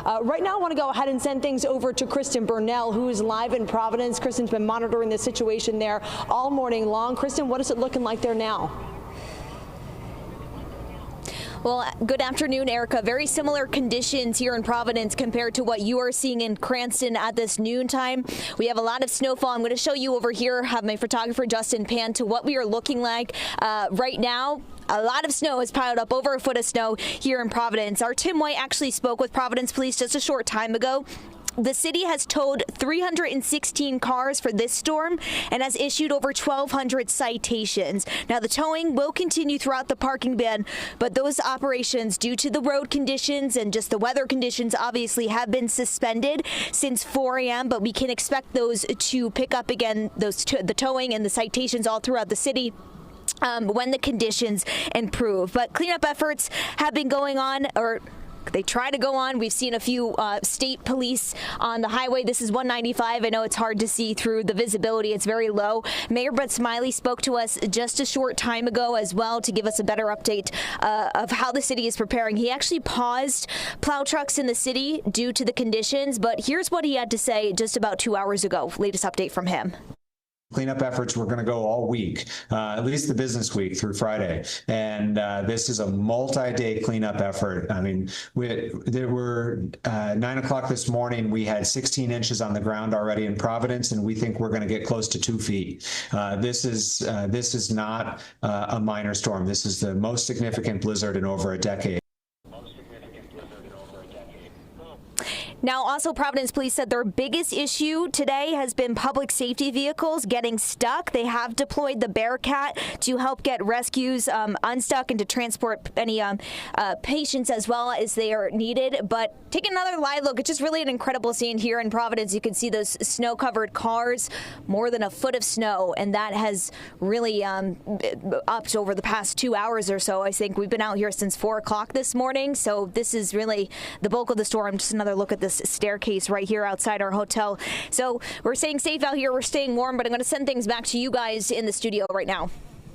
Right now, I want to go ahead and send things over to Kristin Burnell, who is live in Providence. Kristin's been monitoring the situation there all morning long. Kristin, what is it looking like there now? Well, good afternoon, Erica. Very similar conditions here in Providence compared to what you are seeing in Cranston at this noontime. We have a lot of snowfall. I'm going to show you over here, have my photographer Justin pan to what we are looking like right now. A lot of snow has piled up, over a foot of snow here in Providence. Our Tim White actually spoke with Providence Police just a short time ago. The city has towed 316 cars for this storm and has issued over 1,200 citations. Now, the towing will continue throughout the parking ban, but those operations, due to the road conditions and just the weather conditions, obviously have been suspended since 4 a.m., but we can expect those to pick up again, the towing and the citations all throughout the city when the conditions improve. But cleanup efforts have been going on, or they try to go on. We've seen a few state police on the highway. This is 195. I know it's hard to see through the visibility. It's very low. Mayor Brett Smiley spoke to us just a short time ago as well to give us a better update of how the city is preparing. He actually paused plow trucks in the city due to the conditions, but here's what he had to say just about 2 hours ago. Latest update from him. Cleanup efforts were going to go all week, at least the business week through Friday. And this is a multi-day cleanup effort. I mean, there were 9 o'clock this morning, we had 16 inches on the ground already in Providence, and we think we're going to get close to 2 feet. This is not a minor storm. This is the most significant blizzard in over a decade. Now, also, Providence Police said their biggest issue today has been public safety vehicles getting stuck. They have deployed the Bearcat to help get rescues unstuck and to transport any patients as well as they are needed. But take another live look. It's just really an incredible scene here in Providence. You can see those snow-covered cars, more than a foot of snow, and that has really upped over the past 2 hours or so. I think we've been out here since 4 o'clock this morning, so this is really the bulk of the storm. Just another look at this staircase right here outside our hotel. So we're staying safe out here. We're staying warm, but I'm going to send things back to you guys in the studio right now.